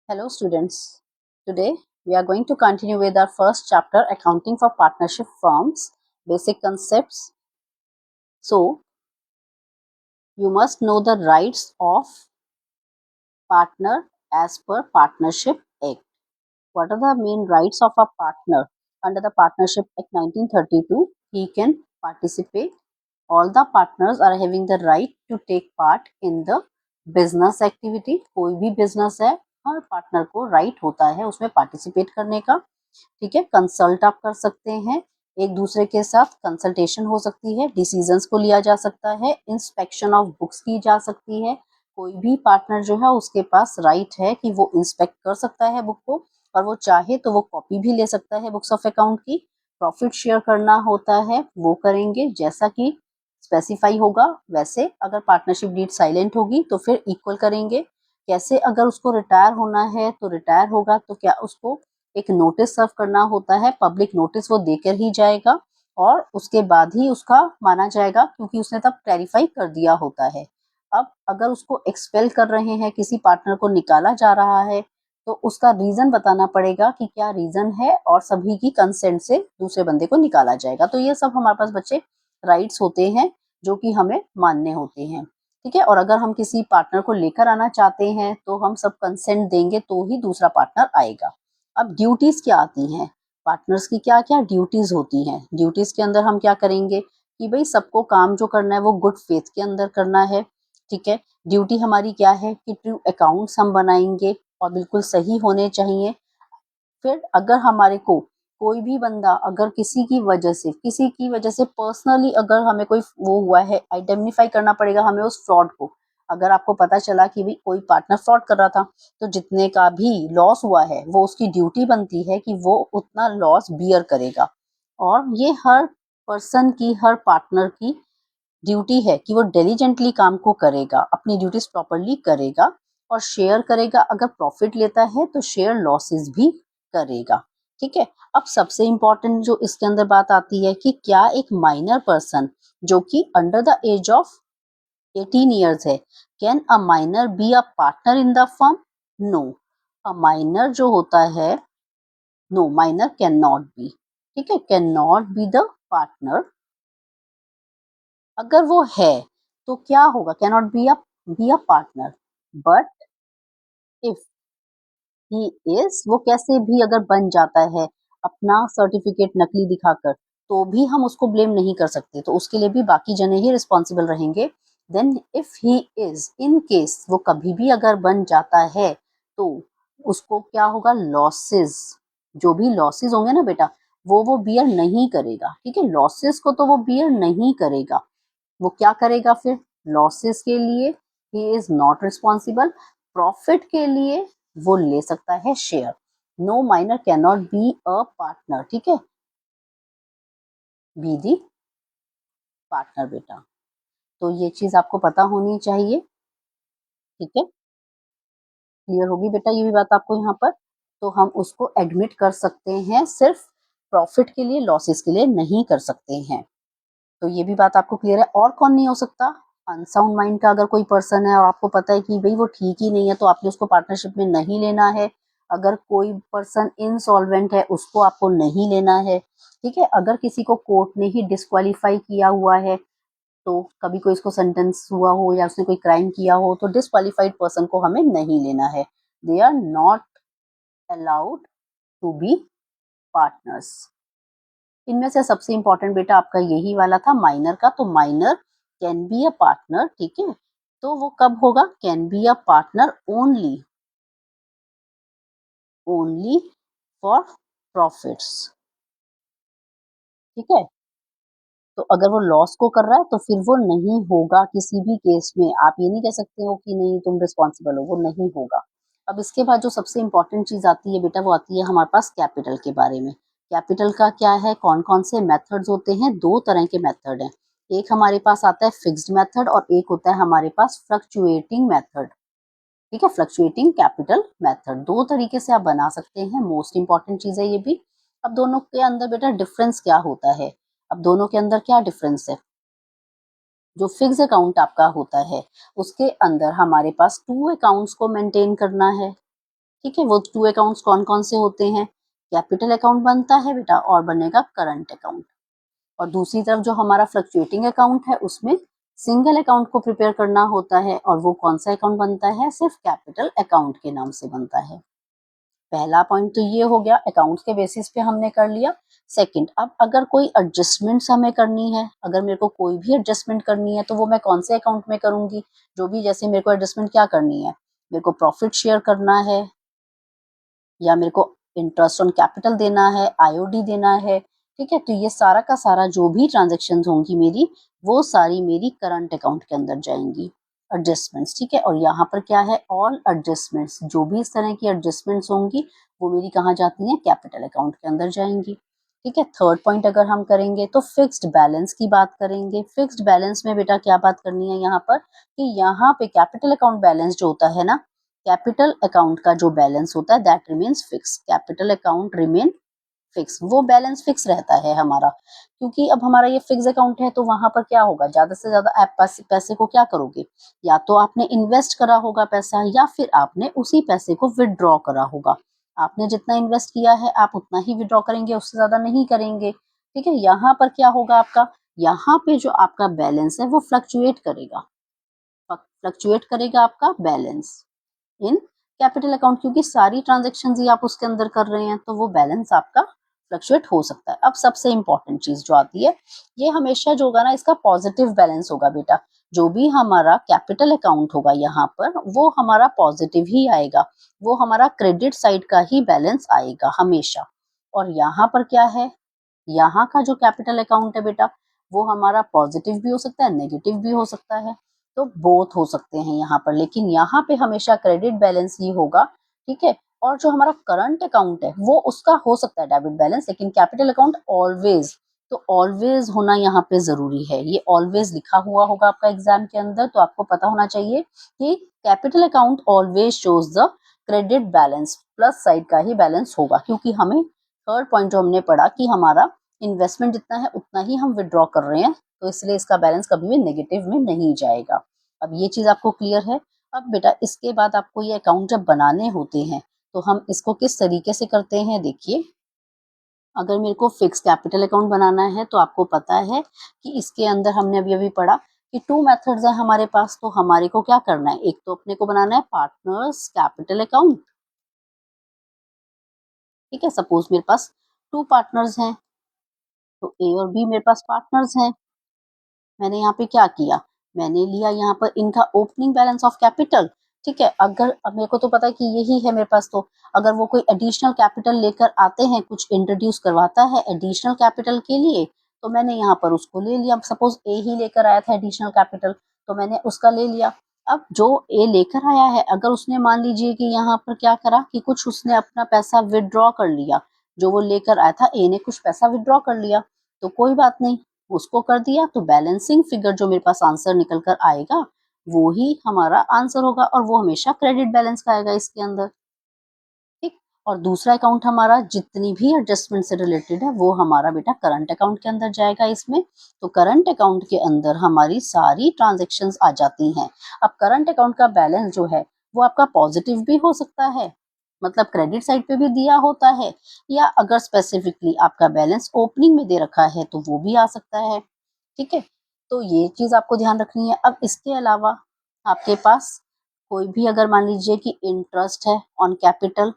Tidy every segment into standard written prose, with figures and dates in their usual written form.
Hello students, today we are going to continue with our first chapter, Accounting for Partnership Firms, Basic Concepts. So, you must know the rights of partner as per Partnership Act. What are the main rights of a partner? Under the Partnership Act 1932, he can participate. All the partners are having the right to take part in the business activity. कोई भी business है, हर partner को right होता है उसमें participate करने का. ठीक है, कंसल्ट आप कर सकते हैं, एक दूसरे के साथ कंसल्टेशन हो सकती है, डिसीजंस को लिया जा सकता है, इंस्पेक्शन ऑफ बुक्स की जा सकती है. कोई भी पार्टनर जो है उसके पास राइट है कि वो इंस्पेक्ट कर सकता है बुक को, और वो चाहे तो वो कॉपी भी ले सकता है बुक्स ऑफ अकाउंट की. प्रॉफिट शेयर करना होता है, वो करेंगे जैसा कि स्पेसिफाई होगा वैसे. अगर पार्टनरशिप डीड साइलेंट होगी तो फिर इक्वल करेंगे. कैसे, अगर उसको रिटायर होना है तो रिटायर होगा तो क्या उसको एक नोटिस सर्व करना होता है, पब्लिक नोटिस वो देकर ही जाएगा और उसके बाद ही उसका माना जाएगा, क्योंकि उसने तब क्लैरिफाई कर दिया होता है. अब अगर उसको एक्सपेल कर रहे हैं, किसी पार्टनर को निकाला जा रहा है, तो उसका रीजन बताना पड़ेगा कि क्या रीजन है, और सभी की कंसेंट से दूसरे बंदे को निकाला जाएगा. तो ये सब हमारे पास बच्चे राइट्स होते हैं जो कि हमें मानने होते हैं. ठीक है, और अगर हम किसी पार्टनर को लेकर आना चाहते हैं तो हम सब कंसेंट देंगे तो ही दूसरा पार्टनर आएगा. अब ड्यूटीज क्या आती हैं, पार्टनर्स की क्या क्या ड्यूटीज होती हैं. ड्यूटीज के अंदर हम क्या करेंगे कि भाई सबको काम जो करना है वो गुड फेथ के अंदर करना है. ठीक है, ड्यूटी हमारी क्या है कि ट्रू अकाउंट्स हम बनाएंगे और बिल्कुल सही होने चाहिए. फिर अगर हमारे को कोई भी बंदा अगर किसी की वजह से पर्सनली अगर हमें कोई वो हुआ है, आइडेंटिफाई करना पड़ेगा हमें उस फ्रॉड को. अगर आपको पता चला कि भाई कोई पार्टनर फ्रॉड कर रहा था, तो जितने का भी लॉस हुआ है वो उसकी ड्यूटी बनती है कि वो उतना लॉस बियर करेगा. और ये हर पर्सन की, हर पार्टनर की ड्यूटी है कि वो डिलीजेंटली काम को करेगा, अपनी ड्यूटीज प्रॉपरली करेगा और शेयर करेगा. अगर प्रॉफिट लेता है तो शेयर लॉसेस भी करेगा. ठीक है, अब सबसे इंपॉर्टेंट जो इसके अंदर बात आती है कि क्या एक माइनर पर्सन जो कि under the age of 18 years है, can a minor be a partner in the firm? No, a minor जो होता है, no, minor can not be. ठीक है, can not be the partner. अगर वो है तो क्या होगा, can not be a partner. But if he is, वो कैसे भी अगर बन जाता है अपना सर्टिफिकेट नकली दिखाकर, तो भी हम उसको ब्लेम नहीं कर सकते, तो उसके लिए भी बाकी जने ही रिस्पॉन्सिबल रहेंगे. Then if he is, in case वो कभी भी अगर बन जाता है तो उसको क्या होगा, लॉसेस, जो भी लॉसेस होंगे ना बेटा, वो बियर नहीं करेगा. ठीक है, लॉसेस को तो वो बियर नहीं करेगा. वो क्या करेगा फिर, लॉसेस के लिए he is not responsible. Profit के लिए वो ले सकता है share. No minor can not be a partner. ठीक है, बी दी पार्टनर बेटा. तो ये चीज आपको पता होनी चाहिए. ठीक है, क्लियर होगी बेटा ये भी बात आपको यहाँ पर. तो हम उसको एडमिट कर सकते हैं, सिर्फ प्रॉफिट के लिए, लॉसेस के लिए नहीं कर सकते हैं. तो ये भी बात आपको क्लियर है. और कौन नहीं हो सकता, अनसाउंड माइंड का अगर कोई पर्सन है और आपको पता है कि भाई वो ठीक ही नहीं है, तो आपने उसको पार्टनरशिप में नहीं लेना है. अगर कोई पर्सन इनसॉल्वेंट है उसको आपको नहीं लेना है. ठीक है, अगर किसी को कोर्ट ने ही डिस्क्वालीफाई किया हुआ है, तो कभी कोई इसको सेंटेंस हुआ हो या उसने कोई क्राइम किया हो, तो डिस्क्वालीफाइड पर्सन को हमें नहीं लेना है. They are not allowed to be partners. इनमें से सबसे इंपॉर्टेंट बेटा आपका यही वाला था, माइनर का. तो minor can be a partner. ठीक है, तो वो कब होगा, can be a partner only for profits. ठीक है, तो अगर वो लॉस को कर रहा है तो फिर वो नहीं होगा किसी भी केस में. आप ये नहीं कह सकते हो कि नहीं तुम रिस्पॉन्सिबल हो, वो नहीं होगा. अब इसके बाद जो सबसे इंपॉर्टेंट चीज आती है बेटा, वो आती है हमारे पास कैपिटल के बारे में. कैपिटल का क्या है, कौन कौन से मेथड्स होते हैं, दो तरह के मेथड हैं. एक हमारे पास आता है फिक्स्ड मेथड और एक होता है हमारे पास फ्लक्चुएटिंग मेथड. ठीक है, फ्लक्चुएटिंग कैपिटल मेथड, दो तरीके से आप बना सकते हैं. मोस्ट इंपॉर्टेंट चीज है ये भी. अब दोनों के अंदर बेटा डिफरेंस क्या होता है, अब दोनों के अंदर क्या डिफरेंस है. जो फिक्स अकाउंट आपका होता है उसके अंदर हमारे पास टू अकाउंट्स को मेंटेन करना है. ठीक है, वो 2 अकाउंट्स कौन कौन से होते हैं? कैपिटल अकाउंट बनता है बेटा और बनेगा करंट अकाउंट। और दूसरी तरफ जो हमारा फ्लक्चुएटिंग अकाउंट है उसमें सिंगल अकाउंट को प्रिपेयर करना होता है और वो कौन सा अकाउंट बनता है? सिर्फ कैपिटल अकाउंट के नाम से बनता है। पहला पॉइंट तो ये हो गया, अकाउंट्स के बेसिस पे हमने कर लिया। सेकंड, अब अगर कोई एडजस्टमेंट्स हमें करनी है, अगर मेरे को कोई भी एडजस्टमेंट करनी है तो वो मैं कौन से अकाउंट में करूंगी? जो भी, जैसे मेरे को एडजस्टमेंट क्या करनी है, मेरे को प्रॉफिट शेयर करना है या मेरे को इंटरेस्ट ऑन कैपिटल देना है, आईओडी देना है, ठीक है, तो ये सारा का सारा जो भी ट्रांजेक्शन होंगी मेरी, वो सारी मेरी करंट अकाउंट के अंदर जाएंगी, एडजस्टमेंट्स। ठीक है, और यहाँ पर क्या है, ऑल एडजस्टमेंट्स, जो भी इस तरह की एडजस्टमेंट्स होंगी वो मेरी कहाँ जाती हैं? कैपिटल अकाउंट के अंदर जाएंगी। ठीक है, थर्ड पॉइंट अगर हम करेंगे तो फिक्स्ड बैलेंस की बात करेंगे। फिक्स्ड बैलेंस में बेटा क्या बात करनी है यहाँ पर, कि यहाँ पे कैपिटल अकाउंट बैलेंस जो होता है ना, कैपिटल अकाउंट का जो बैलेंस होता है that remains fix. Capital account remain fix, वो बैलेंस फिक्स रहता है हमारा, क्योंकि अब हमारा ये फिक्स अकाउंट है तो वहां पर क्या होगा, ज्यादा से ज्यादा आप पैसे को क्या करोगे, या तो आपने इन्वेस्ट करा होगा पैसा या फिर आपने उसी पैसे को विदड्रॉ करा होगा। आपने जितना इन्वेस्ट किया है आप उतना ही विदड्रॉ करेंगे, उससे ज्यादा नहीं करेंगे। ठीक है, यहाँ पर क्या होगा आपका, यहाँ पे जो आपका बैलेंस है वो फ्लक्चुएट करेगा, फ्लक्चुएट करेगा आपका बैलेंस इन कैपिटल अकाउंट, क्योंकि सारी ट्रांजेक्शन ही आप उसके अंदर कर रहे हैं तो वो बैलेंस आपका फ्लक्चुएट हो सकता है। अब सबसे इंपॉर्टेंट चीज जो आती है, ये हमेशा जो होगा ना, इसका पॉजिटिव बैलेंस होगा बेटा। जो भी हमारा कैपिटल अकाउंट होगा यहाँ पर वो हमारा पॉजिटिव ही आएगा, वो हमारा क्रेडिट साइड का ही बैलेंस आएगा हमेशा। और यहाँ पर क्या है, यहाँ का जो कैपिटल अकाउंट है बेटा वो हमारा पॉजिटिव भी हो सकता है, नेगेटिव भी हो सकता है, तो बोथ हो सकते हैं यहाँ पर, लेकिन यहाँ पे हमेशा क्रेडिट बैलेंस ही होगा। ठीक है, और जो हमारा करंट अकाउंट है वो उसका हो सकता है डेबिट बैलेंस, लेकिन कैपिटल अकाउंट ऑलवेज, तो ऑलवेज होना यहाँ पे जरूरी है। ये ऑलवेज लिखा हुआ होगा आपका एग्जाम के अंदर, तो आपको पता होना चाहिए कि capital account always shows the credit balance, plus side का ही बैलेंस होगा, क्योंकि हमें थर्ड पॉइंट जो हमने पढ़ा कि हमारा इन्वेस्टमेंट जितना है उतना ही हम विड्रॉ कर रहे हैं, तो इसलिए इसका बैलेंस कभी भी नेगेटिव में नहीं जाएगा। अब ये चीज आपको क्लियर है। अब बेटा इसके बाद आपको ये अकाउंट जब बनाने होते हैं तो हम इसको किस तरीके से करते हैं, देखिए, अगर मेरे को फिक्स कैपिटल अकाउंट बनाना है तो आपको पता है कि इसके अंदर हमने अभी अभी पढ़ा कि 2 मेथड्स हैं हमारे पास, तो हमारे को क्या करना है, एक तो अपने को बनाना है पार्टनर्स कैपिटल अकाउंट। ठीक है, सपोज मेरे पास 2 पार्टनर्स हैं, तो ए और बी मेरे पास पार्टनर्स हैं। मैंने यहाँ पे क्या किया, मैंने लिया यहाँ पर इनका ओपनिंग बैलेंस ऑफ कैपिटल। ठीक है, अगर अब मेरे को तो पता है कि यही है मेरे पास, तो अगर वो कोई एडिशनल कैपिटल लेकर आते हैं, कुछ इंट्रोड्यूस करवाता है एडिशनल कैपिटल के लिए, तो मैंने यहाँ पर उसको ले लिया। सपोज ए ही लेकर आया था एडिशनल कैपिटल, तो मैंने उसका ले लिया। अब जो ए लेकर आया है, अगर उसने मान लीजिए कि यहाँ पर क्या करा कि कुछ उसने अपना पैसा विदड्रॉ कर लिया, जो वो लेकर आया था ए ने कुछ पैसा विदड्रॉ कर लिया, तो कोई बात नहीं, उसको कर दिया, तो बैलेंसिंग फिगर जो मेरे पास आंसर निकल कर आएगा वो ही हमारा आंसर होगा, और वो हमेशा क्रेडिट बैलेंस का आएगा इसके अंदर। ठीक, और दूसरा अकाउंट हमारा जितनी भी एडजस्टमेंट से रिलेटेड है वो हमारा बेटा करंट अकाउंट के अंदर जाएगा इसमें। तो करंट अकाउंट के अंदर हमारी सारी ट्रांजेक्शन्स आ जाती हैं। अब करंट अकाउंट का बैलेंस जो है वो आपका पॉजिटिव भी हो सकता है, मतलब क्रेडिट साइड पे भी दिया होता है, या अगर स्पेसिफिकली आपका बैलेंस ओपनिंग में दे रखा है तो वो भी आ सकता है। ठीक है, तो ये चीज आपको ध्यान रखनी है। अब इसके अलावा आपके पास कोई भी अगर मान लीजिए कि इंटरेस्ट है ऑन कैपिटल,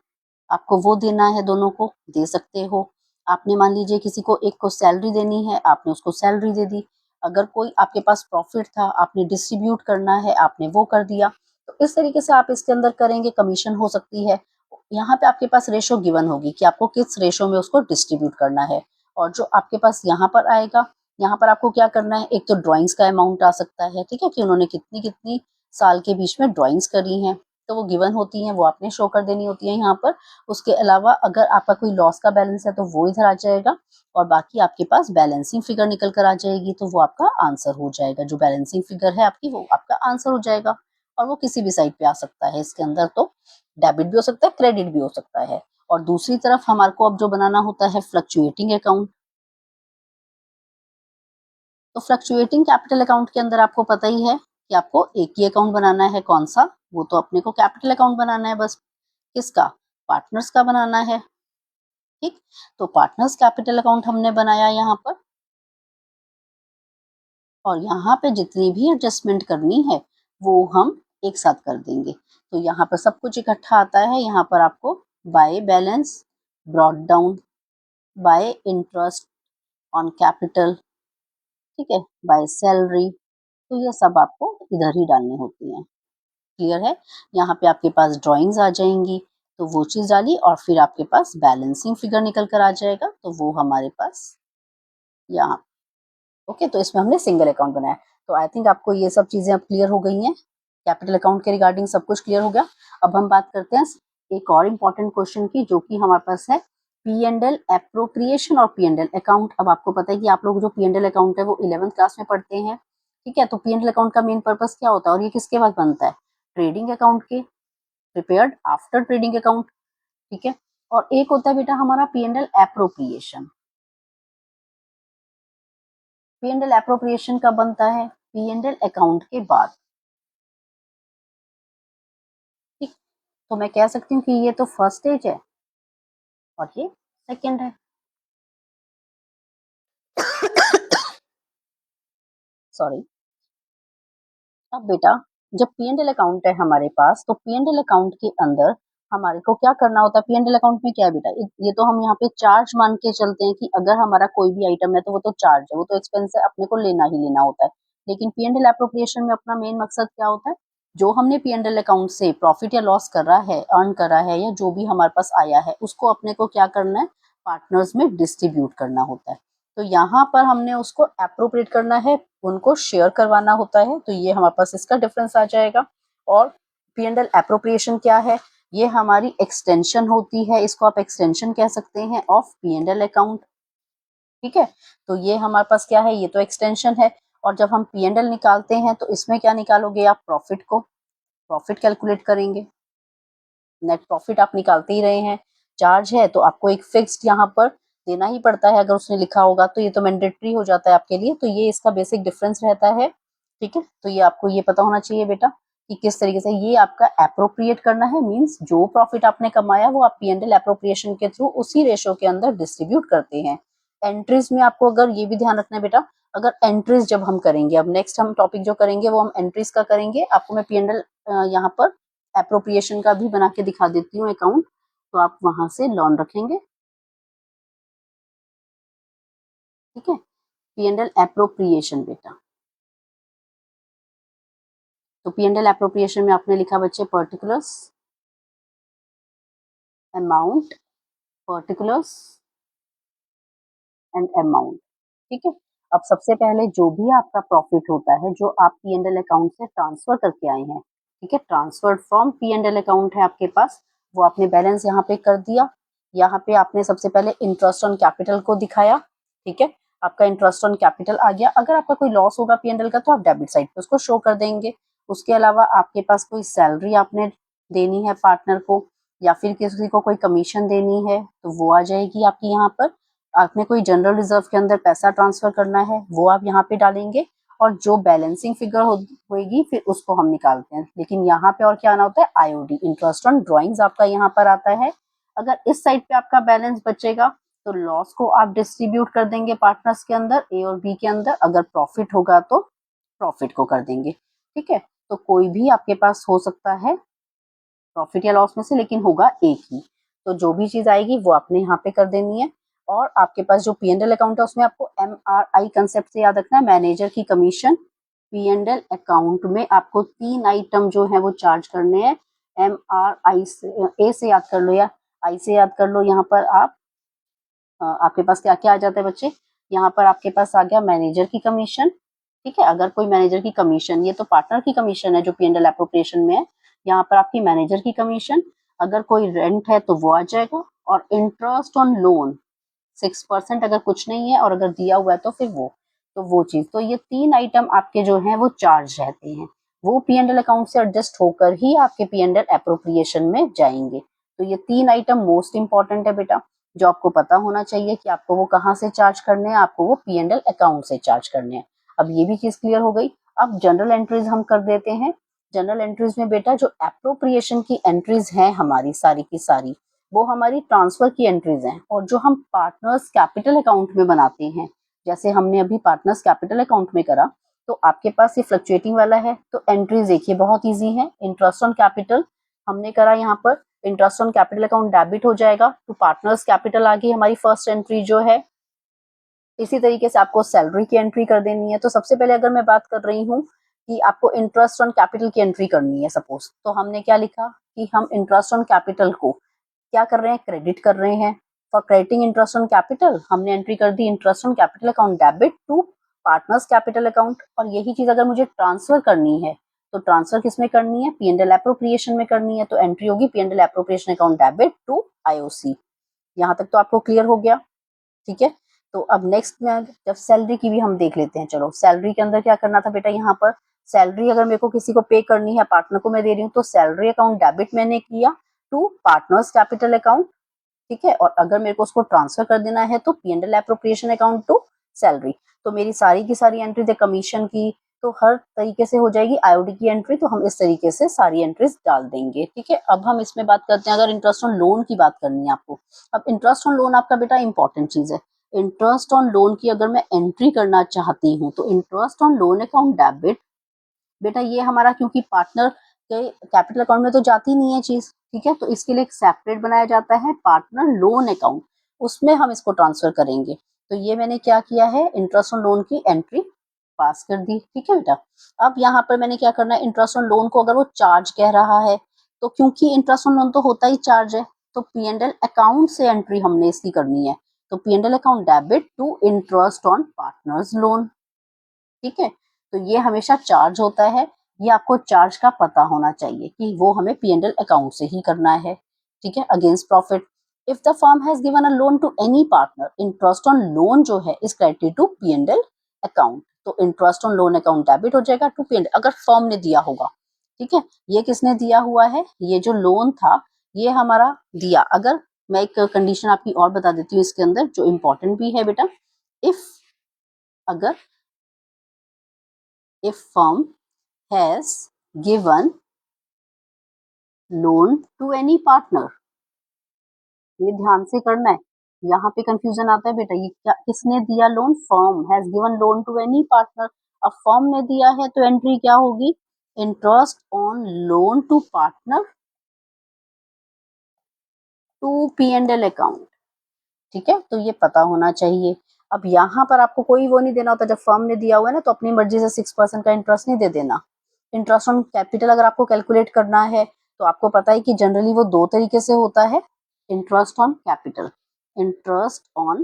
आपको वो देना है, दोनों को दे सकते हो। आपने मान लीजिए किसी को एक को सैलरी देनी है, आपने उसको सैलरी दे दी। अगर कोई आपके पास प्रॉफिट था, आपने डिस्ट्रीब्यूट करना है, आपने वो कर दिया। तो इस तरीके से आप इसके अंदर करेंगे, कमीशन हो सकती है। यहाँ पे आपके पास रेशो गिवन होगी कि आपको किस रेशो में उसको डिस्ट्रीब्यूट करना है। और जो आपके पास यहाँ पर आएगा, यहाँ पर आपको क्या करना है, एक तो ड्राइंग्स का अमाउंट आ सकता है, ठीक है, कि उन्होंने कितनी कितनी साल के बीच में ड्राइंग्स करी हैं, तो वो गिवन होती हैं, वो आपने शो कर देनी होती है यहाँ पर। उसके अलावा अगर आपका कोई लॉस का बैलेंस है तो वो इधर आ जाएगा, और बाकी आपके पास बैलेंसिंग फिगर निकल कर आ जाएगी, तो वो आपका आंसर हो जाएगा। जो बैलेंसिंग फिगर है आपकी वो आपका आंसर हो जाएगा, और वो किसी भी साइड पे आ सकता है इसके अंदर, तो डेबिट भी हो सकता है, क्रेडिट भी हो सकता है। और दूसरी तरफ हमारे को अब जो बनाना होता है फ्लक्चुएटिंग अकाउंट, तो फ्लक्चुएटिंग कैपिटल अकाउंट के अंदर आपको पता ही है कि आपको एक ही अकाउंट बनाना है, कौन सा, वो तो अपने को कैपिटल अकाउंट बनाना है बस। किसका? पार्टनर्स का बनाना है। ठीक, तो पार्टनर्स कैपिटल अकाउंट हमने बनाया यहाँ पर, और यहाँ पे जितनी भी एडजस्टमेंट करनी है वो हम एक साथ कर देंगे। तो यहाँ पर सब कुछ इकट्ठा आता है। यहाँ पर आपको by balance, brought down, bye interest on capital, ठीक है, बाय सैलरी, तो ये सब आपको इधर ही डालनी होती हैं। क्लियर है? यहाँ पे आपके पास ड्राइंग्स आ जाएंगी, तो वो चीज डाली, और फिर आपके पास बैलेंसिंग फिगर निकल कर आ जाएगा, तो वो हमारे पास यहाँ। ओके, तो इसमें हमने सिंगल अकाउंट बनाया। तो आई थिंक आपको ये सब चीजें अब क्लियर हो गई हैं। कैपिटल अकाउंट के रिगार्डिंग सब कुछ क्लियर हो गया। अब हम बात करते हैं एक और इम्पोर्टेंट क्वेश्चन की, जो कि हमारे पास है पी एंड एल एप्रोप्रिएशन और पी एंड एल अकाउंट। अब आपको पता है कि आप लोग जो पी एंड एल अकाउंट है वो 11th क्लास में पढ़ते हैं, ठीक है। तो पी एंड एल अकाउंट का मेन पर्पस क्या होता है और ये किसके बाद बनता है? ट्रेडिंग अकाउंट के, प्रिपेयर्ड आफ्टर ट्रेडिंग अकाउंट, ठीक है। और एक होता है बेटा हमारा P and L appropriation. P and L appropriation कब बनता है? पी एंड एल अकाउंट के बाद, ठीक। तो मैं कह सकती हूँ कि ये तो फर्स्ट स्टेज है और ये सेकेंड है। सॉरी। अब बेटा जब पी एंड एल अकाउंट है हमारे पास, तो पी एंड एल अकाउंट के अंदर हमारे को क्या करना होता है? पी एंड एल अकाउंट में क्या है बेटा? ये तो हम यहाँ पे चार्ज मान के चलते हैं कि अगर हमारा कोई भी आइटम है तो वो तो चार्ज है, वो तो एक्सपेंस है, अपने को लेना ही लेना होता है। लेकिन पी एंड एल एप्रोप्रिएशन में अपना मेन मकसद क्या होता है? जो हमने पी एंड एल अकाउंट से प्रॉफिट या लॉस कर रहा है, अर्न करा है, या जो भी हमारे पास आया है, उसको अपने को क्या करना है? पार्टनर्स में डिस्ट्रीब्यूट करना होता है। तो यहाँ पर हमने उसको एप्रोप्रिएट करना है, उनको शेयर करवाना होता है। तो ये हमारे पास इसका डिफरेंस आ जाएगा। और पी एंड एल एप्रोप्रिएशन क्या है? ये हमारी एक्सटेंशन होती है, इसको आप एक्सटेंशन कह सकते हैं of P and L account, ठीक है। तो ये हमारे पास क्या है? ये तो एक्सटेंशन है। और जब हम पी एंड एल निकालते हैं तो इसमें क्या निकालोगे आप? प्रॉफिट को, प्रॉफिट कैलकुलेट करेंगे। नेट प्रॉफिट आप निकालते ही रहे हैं। चार्ज है तो आपको एक फिक्स्ड यहाँ पर देना ही पड़ता है, अगर उसने लिखा होगा तो ये तो मैंडेटरी हो जाता है आपके लिए। तो ये इसका बेसिक डिफरेंस रहता है, ठीक है। तो ये आपको ये पता होना चाहिए बेटा कि किस तरीके से ये आपका एप्रोप्रिएट करना है। मींस जो प्रॉफिट आपने कमाया वो आप पी एंड एल एप्रोप्रिएशन के थ्रू उसी रेशो के अंदर डिस्ट्रीब्यूट करते हैं। एंट्रीज में आपको अगर ये भी ध्यान रखना है बेटा, अगर एंट्रीज जब हम करेंगे, अब नेक्स्ट हम टॉपिक जो करेंगे वो हम एंट्रीज का करेंगे। आपको मैं पी एंड एल यहाँ पर एप्रोप्रिएशन का भी बना के दिखा देती हूँ अकाउंट, तो आप वहां से लॉन रखेंगे, ठीक है। पी एंड एल एप्रोप्रिएशन बेटा, तो पी एंड एल एप्रोप्रिएशन में आपने लिखा बच्चे particulars, amount, particulars and amount, ठीक है। अब सबसे पहले जो भी आपका प्रॉफिट होता है जो आप पी एंड एल अकाउंट से ट्रांसफर करके आए हैं, ठीक है, transferred from P and L account है आपके पास, वो आपने बैलेंस यहाँ पे कर दिया। यहाँ पे आपने सबसे पहले इंटरेस्ट ऑन कैपिटल को दिखाया, ठीक है। आपका इंटरेस्ट ऑन कैपिटल आ गया। अगर आपका कोई लॉस होगा पी एंड एल का तो आप डेबिट साइड पे उसको शो कर देंगे। उसके अलावा आपके पास कोई सैलरी आपने देनी है पार्टनर को, या फिर किसी को कोई कमीशन देनी है तो वो आ जाएगी आपकी यहाँ पर। आपने कोई जनरल रिजर्व के अंदर पैसा ट्रांसफर करना है वो आप यहाँ पे डालेंगे, और जो बैलेंसिंग फिगर होगी फिर उसको हम निकालते हैं। लेकिन यहाँ पे और क्या आना होता है? आईओडी, इंटरेस्ट ऑन ड्रॉइंग्स आपका यहाँ पर आता है। अगर इस साइड पे आपका बैलेंस बचेगा तो लॉस को आप डिस्ट्रीब्यूट कर देंगे पार्टनर्स के अंदर, ए और बी के अंदर। अगर प्रॉफिट होगा तो प्रॉफिट को कर देंगे, ठीक है। तो कोई भी आपके पास हो सकता है प्रॉफिट या लॉस में से, लेकिन होगा एक ही। तो जो भी चीज आएगी वो आपने यहाँ पे कर देनी है। और आपके पास जो पी एंड एल अकाउंट है उसमें आपको MRI कंसेप्ट से याद रखना है, मैनेजर की commission. P and L account में आपको 3 आइटम जो है वो चार्ज करने हैं। MRI से, ए से याद कर लो या आई से याद कर लो। यहाँ पर आप आपके पास क्या क्या आ जाता है बच्चे? यहाँ पर आपके पास आ गया मैनेजर की कमीशन, ठीक है। अगर कोई मैनेजर की कमीशन, ये तो पार्टनर की कमीशन है जो पी एंड एल एप्रोप्रिएशन में है, यहाँ पर आपकी मैनेजर की कमीशन। अगर कोई रेंट है तो वो आ जाएगा, और इंटरेस्ट ऑन लोन 6% अगर कुछ नहीं है, और अगर दिया हुआ है तो फिर वो चीज। तो ये 3 आइटम आपके जो हैं वो चार्ज रहते हैं, वो पी एंड एल अकाउंट से एडजस्ट होकर ही आपके पी एंड एल एप्रोप्रिएशन में जाएंगे। तो ये 3 आइटम मोस्ट इंपॉर्टेंट है बेटा, जो आपको पता होना चाहिए कि आपको वो कहाँ से चार्ज करने हैं, आपको वो पी एंड एल अकाउंट से चार्ज करने हैं। अब ये भी चीज क्लियर हो गई। अब जनरल एंट्रीज हम कर देते हैं। जनरल एंट्रीज में बेटा जो एप्रोप्रिएशन की एंट्रीज हैं हमारी सारी की सारी, वो हमारी ट्रांसफर की एंट्रीज हैं। और जो हम पार्टनर्स कैपिटल अकाउंट में बनाते हैं, जैसे हमने अभी पार्टनर्स कैपिटल अकाउंट में करा, तो आपके पास ये फ्लक्चुएटिंग वाला है, तो एंट्रीज देखिए बहुत इजी है। इंटरेस्ट ऑन कैपिटल हमने करा, यहाँ पर interest on capital account debit हो जाएगा, तो पार्टनर्स कैपिटल आ गई हमारी फर्स्ट एंट्री जो है। इसी तरीके से आपको सैलरी की एंट्री कर देनी है। तो सबसे पहले अगर मैं बात कर रही हूँ कि आपको इंटरेस्ट ऑन कैपिटल की एंट्री करनी है सपोज, तो हमने क्या लिखा कि हम इंटरेस्ट ऑन कैपिटल को क्या कर रहे हैं, क्रेडिट कर रहे हैं। For crediting interest on capital हमने एंट्री कर दी interest on capital account debit to partners capital account. और यही चीज अगर मुझे ट्रांसफर करनी है, तो ट्रांसफर किस में करनी है, P&L एप्रोप्रिएशन में करनी है, तो एंट्री होगी P&L appropriation account debit to IOC। यहाँ तक तो आपको क्लियर हो गया, ठीक है। तो अब नेक्स्ट में जब सैलरी की भी हम देख लेते हैं। चलो सैलरी के अंदर क्या करना था बेटा, यहाँ पर सैलरी अगर मेरे को किसी को पे करनी है, पार्टनर को मैं दे रही हूँ, तो सैलरी अकाउंट डेबिट मैंने किया टू पार्टनर्स कैपिटल अकाउंट, ठीक है। और अगर मेरे को उसको ट्रांसफर कर देना है तो P&L appropriation account to salary. तो मेरी सारी की सारी एंट्रीज है कमीशन की, तो हर तरीके से हो जाएगी IOD की एंट्री। तो हम इस तरीके से सारी एंट्रीज डाल देंगे, ठीक है। अब हम इसमें बात करते हैं, अगर इंटरेस्ट ऑन लोन की बात करनी है आपको। अब इंटरेस्ट ऑन लोन आपका बेटा इंपॉर्टेंट चीज है। इंटरेस्ट ऑन लोन की अगर मैं एंट्री करना चाहती हूँ, तो interest on loan account debit, बेटा ये हमारा क्योंकि पार्टनर के कैपिटल अकाउंट में तो जाती नहीं है चीज, ठीक है। तो इसके लिए एक सेपरेट बनाया जाता है पार्टनर लोन अकाउंट, उसमें हम इसको ट्रांसफर करेंगे। तो ये मैंने क्या किया है, इंटरेस्ट ऑन लोन की एंट्री पास कर दी, ठीक है बेटा। अब यहाँ पर मैंने क्या करना है, इंटरेस्ट ऑन लोन को अगर वो चार्ज कह रहा है, तो क्योंकि इंटरेस्ट ऑन लोन तो होता ही चार्ज है, तो P&L अकाउंट से एंट्री हमने इसकी करनी है। तो P&L account debit to interest on partners loan, ठीक है। तो ये हमेशा चार्ज होता है, ये आपको चार्ज का पता होना चाहिए कि वो हमें P&L अकाउंट से ही करना है, ठीक है। Against profit, if the firm has given a loan to any partner, interest on loan जो है is credited to P&L account. तो interest on loan account debit हो जाएगा टू P&L, अगर फर्म ने दिया होगा, ठीक है। ये किसने दिया हुआ है, ये जो लोन था ये हमारा दिया। अगर मैं एक कंडीशन आपकी और बता देती हूँ इसके अंदर जो इंपॉर्टेंट भी है बेटा, इफ अगर if firm has given loan to any partner, ये ध्यान से करना है, यहाँ पे कंफ्यूजन आता है बेटा। ये क्या, किसने दिया loan, firm has given loan to any partner. अब फर्म ने दिया है तो एंट्री क्या होगी, interest on loan to partner to P&L account, ठीक है। तो ये पता होना चाहिए। अब यहाँ पर आपको कोई वो नहीं देना होता, जब फर्म ने दिया हुआ है ना, तो अपनी मर्जी से 6% का इंटरेस्ट नहीं दे देना। इंटरेस्ट ऑन कैपिटल अगर आपको कैलकुलेट करना है, तो आपको पता है कि जनरली वो दो तरीके से होता है, interest on capital, interest on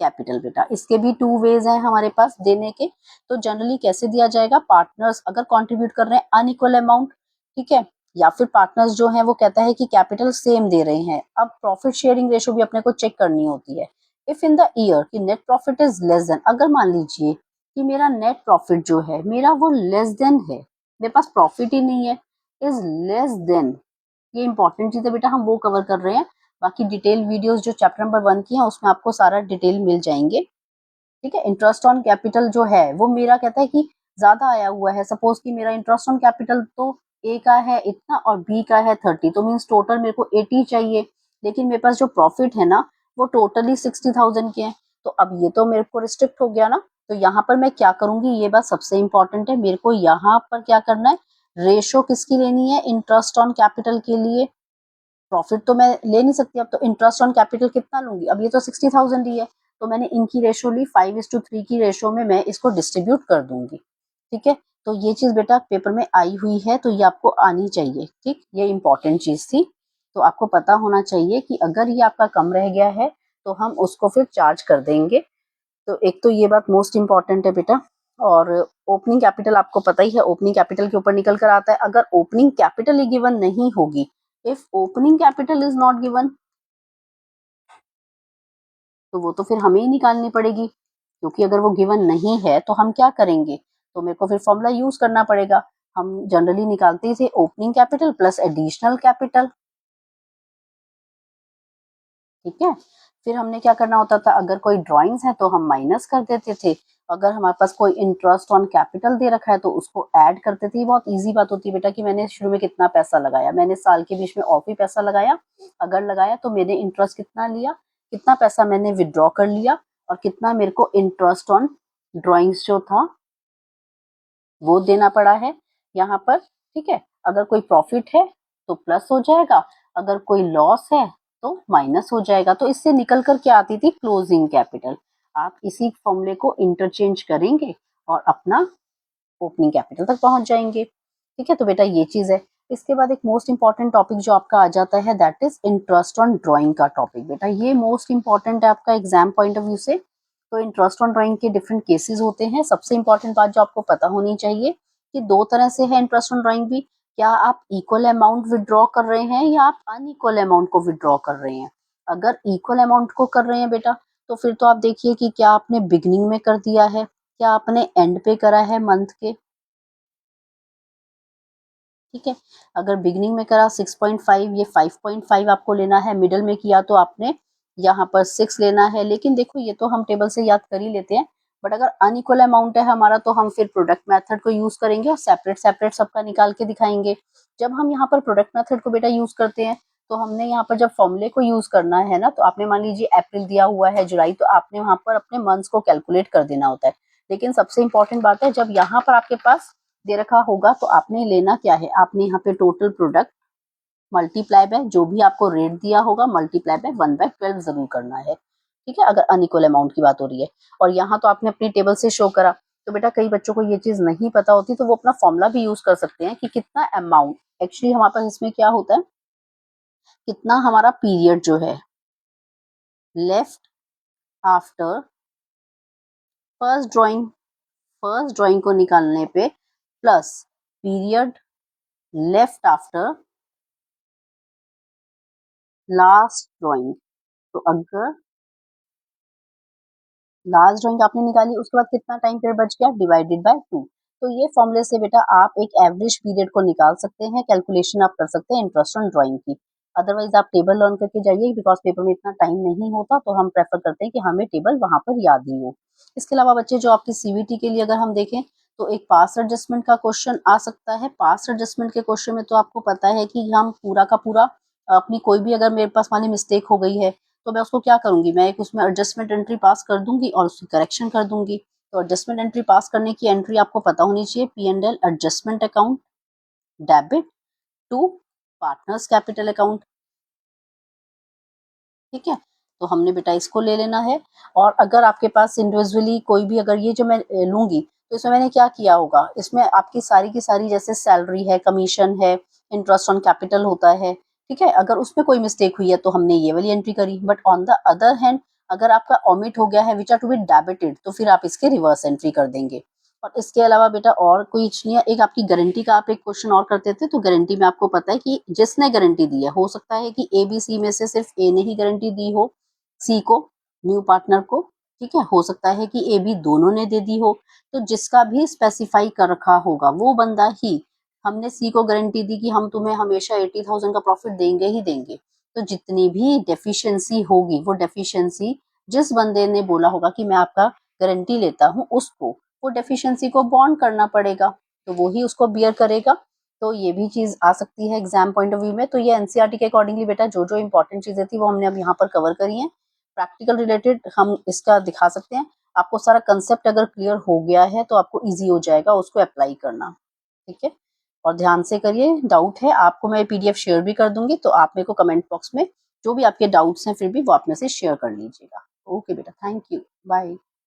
capital बेटा, इसके भी 2 वेज हैं हमारे पास देने के। तो जनरली कैसे दिया जाएगा, पार्टनर्स अगर कंट्रीब्यूट कर रहे हैं अनइक्वल अमाउंट, ठीक है, या फिर पार्टनर्स जो है वो कहता है कि कैपिटल सेम दे रहे हैं। अब प्रॉफिट शेयरिंग रेशो भी अपने को चेक करनी होती है। इफ इन द ईयर की net profit is less than, अगर मान लीजिए कि मेरा नेट प्रॉफिट जो है मेरा वो लेस देन है, मेरे पास प्रॉफिट ही नहीं है, इज लेस देन, ये इंपॉर्टेंट चीज है बेटा, हम वो कवर कर रहे हैं। बाकी डिटेल वीडियोस जो चैप्टर नंबर 1 की है उसमें आपको सारा डिटेल मिल जाएंगे, ठीक है। इंटरेस्ट ऑन कैपिटल जो है वो मेरा कहता है कि ज्यादा आया हुआ है, सपोज कि मेरा इंटरेस्ट ऑन कैपिटल तो ए का है इतना और बी का है 30, तो मीन्स टोटल मेरे को 80 चाहिए, लेकिन मेरे पास जो प्रॉफिट है ना वो टोटली 60,000 के हैं। तो अब ये तो मेरे को रिस्ट्रिक्ट हो गया ना, तो यहाँ पर मैं क्या करूंगी, ये बात सबसे इंपॉर्टेंट है, मेरे को यहाँ पर क्या करना है, रेशो किसकी लेनी है, इंटरेस्ट ऑन कैपिटल के लिए। प्रॉफिट तो मैं ले नहीं सकती, अब तो इंटरेस्ट ऑन कैपिटल कितना लूंगी, अब ये तो 60,000 ही है, तो मैंने इनकी रेशो ली 5:3 की रेशो में मैं इसको डिस्ट्रीब्यूट कर दूंगी, ठीक है। तो ये चीज बेटा पेपर में आई हुई है, तो ये आपको आनी चाहिए, ठीक, ये इंपॉर्टेंट चीज थी। तो आपको पता होना चाहिए कि अगर ये आपका कम रह गया है तो हम उसको फिर चार्ज कर देंगे। तो एक तो ये बात मोस्ट इंपॉर्टेंट है बेटा। और ओपनिंग कैपिटल आपको पता ही है, ओपनिंग कैपिटल के ऊपर निकल कर आता है, अगर ओपनिंग कैपिटल ही गिवन नहीं होगी, if opening capital is not given, तो वो तो फिर हमें ही निकालनी पड़ेगी, क्योंकि अगर वो गिवन नहीं है तो हम क्या करेंगे, तो मेरे को फिर फॉर्मूला यूज करना पड़ेगा। हम जनरली निकालते थे opening capital plus additional capital, ठीक है। फिर हमने क्या करना होता था, अगर कोई ड्राइंग्स है तो हम माइनस कर देते थे, अगर हमारे पास कोई इंटरेस्ट ऑन कैपिटल दे रखा है तो उसको ऐड करते थे। बहुत इजी बात होती है बेटा कि मैंने शुरू में कितना पैसा लगाया, मैंने साल के बीच में और भी पैसा लगाया, अगर लगाया तो मैंने इंटरेस्ट कितना लिया, कितना पैसा मैंने विड्रॉ कर लिया और कितना मेरे को इंटरेस्ट ऑन ड्रॉइंग्स जो था वो देना पड़ा है यहाँ पर। ठीक है, अगर कोई प्रॉफिट है तो प्लस हो जाएगा, अगर कोई लॉस है तो माइनस हो जाएगा। तो इससे निकल कर क्या आती थी, क्लोजिंग कैपिटल। आप इसी फॉर्मूले को इंटरचेंज करेंगे और अपना ओपनिंग कैपिटल तक पहुंच जाएंगे। ठीक है, तो बेटा ये चीज है। इसके बाद एक मोस्ट इंपॉर्टेंट टॉपिक जो आपका आ जाता है that is interest on drawing का टॉपिक। बेटा ये मोस्ट इंपॉर्टेंट है आपका एग्जाम पॉइंट ऑफ व्यू से। तो इंटरेस्ट ऑन ड्राइंग के डिफरेंट केसेस होते हैं। सबसे इंपॉर्टेंट बात जो आपको पता होनी चाहिए कि दो तरह से है इंटरेस्ट ऑन ड्राइंग भी। क्या आप इक्वल अमाउंट विड्रॉ कर रहे हैं या आप अनइक्वल अमाउंट को विड्रॉ कर रहे हैं। अगर इक्वल अमाउंट को कर रहे हैं बेटा तो फिर तो आप देखिए कि क्या आपने बिगनिंग में कर दिया है, क्या आपने एंड पे करा है मंथ के। ठीक है, अगर बिगनिंग में करा 6.5, ये 5.5 आपको लेना है, मिडल में किया तो आपने यहाँ पर 6 लेना है। लेकिन देखो ये तो हम टेबल से याद कर ही लेते हैं, बट अगर अनइक्वल अमाउंट है हमारा तो हम फिर प्रोडक्ट मेथड को यूज करेंगे और सेपरेट सेपरेट सबका निकाल के दिखाएंगे। जब हम यहाँ पर प्रोडक्ट मेथड को बेटा यूज करते हैं तो हमने यहाँ पर जब फॉर्मूले को यूज करना है ना, तो आपने मान लीजिए अप्रैल दिया हुआ है, जुलाई, तो आपने वहां पर अपने मंथ्स को कैलकुलेट कर देना होता है। लेकिन सबसे इंपॉर्टेंट बात है जब यहाँ पर आपके पास दे रखा होगा तो आपने लेना क्या है, आपने यहाँ पे टोटल प्रोडक्ट मल्टीप्लाई बाय जो भी आपको रेट दिया होगा मल्टीप्लाई बाय 1/12 जरूर करना है। ठीक है, अगर अनइक्वल अमाउंट की बात हो रही है। और यहाँ तो आपने अपनी टेबल से शो करा। तो बेटा कई बच्चों को ये चीज नहीं पता होती तो वो अपना फॉर्मूला भी यूज कर सकते हैं कि कितना अमाउंट एक्चुअली हमारे पास इसमें क्या होता है, कितना हमारा पीरियड जो है लेफ्ट आफ्टर फर्स्ट ड्राइंग को निकालने पे plus period left after last drawing. तो अगर लास्ट ड्राइंग आपने निकाली उसके बाद कितना टाइम पीरियड बच गया, डिवाइडेड बाय 2। तो ये फॉर्मूले से बेटा आप एक एवरेज पीरियड को निकाल सकते हैं, कैलकुलेशन आप कर सकते हैं इंटरेस्ट ऑन ड्राइंग की। अदरवाइज आप टेबल लर्न करके जाइए, बिकॉज पेपर में इतना टाइम नहीं होता, तो हम प्रेफर करते हैं कि हमें टेबल वहां पर याद ही हो। इसके अलावा बच्चे जो आपकी सीवीटी के लिए अगर हम देखें तो एक पास एडजस्टमेंट का क्वेश्चन आ सकता है। पास एडजस्टमेंट के क्वेश्चन में तो आपको पता है कि हम पूरा का पूरा अपनी कोई भी अगर मेरे पास वाली मिस्टेक हो गई है तो मैं उसको क्या करूंगी, मैं एक उसमें एडजस्टमेंट एंट्री पास कर दूंगी और उसकी करेक्शन कर दूंगी। तो एडजस्टमेंट एंट्री पास करने की एंट्री आपको पता होनी चाहिए, P&L adjustment account debit to partners capital account. ठीक है, तो हमने बेटा इसको ले लेना है। और अगर आपके पास इंडिविजुअली कोई भी अगर ये जो मैं लूंगी तो इसमें मैंने क्या किया होगा, इसमें आपकी सारी की सारी जैसे सैलरी है, कमीशन है, इंटरेस्ट ऑन कैपिटल होता है। ठीक है, अगर उसमें कोई मिस्टेक हुई है तो हमने ये वाली एंट्री करी। But on the other hand अगर आपका ओमिट हो गया है which are to be debited तो फिर आप इसके रिवर्स एंट्री कर देंगे। और इसके अलावा बेटा और कोई नहीं है, एक आपकी गारंटी का आप एक क्वेश्चन और करते थे। तो गारंटी में आपको पता है कि जिसने गारंटी दी है, हो सकता है कि ए बी सी में से सिर्फ ए ने ही गारंटी दी हो सी को, न्यू पार्टनर को। ठीक है, हो सकता है कि ए बी दोनों ने दे दी हो। तो जिसका भी स्पेसिफाई कर रखा होगा वो बंदा ही, हमने सी को गारंटी दी कि हम तुम्हें हमेशा 80,000 का प्रॉफिट देंगे ही देंगे। तो जितनी भी डेफिशिएंसी होगी वो डेफिशिएंसी जिस बंदे ने बोला होगा कि मैं आपका गारंटी लेता हूँ उसको वो डेफिशिएंसी को बॉन्ड करना पड़ेगा, तो वो ही उसको बियर करेगा। तो ये भी चीज आ सकती है एग्जाम पॉइंट ऑफ व्यू में। तो ये एनसीईआरटी के अकॉर्डिंगली बेटा जो जो इंपॉर्टेंट चीजें थी वो हमने अब यहाँ पर कवर करी है। प्रैक्टिकल रिलेटेड हम इसका दिखा सकते हैं। आपको सारा कंसेप्ट अगर क्लियर हो गया है तो आपको इजी हो जाएगा उसको अप्लाई करना। ठीक है, और ध्यान से करिए, डाउट है आपको मैं पीडीएफ शेयर भी कर दूंगी, तो आप मेरे को कमेंट बॉक्स में जो भी आपके डाउट्स हैं फिर भी वो आप में से शेयर कर लीजिएगा। ओके बेटा, थैंक यू, बाय।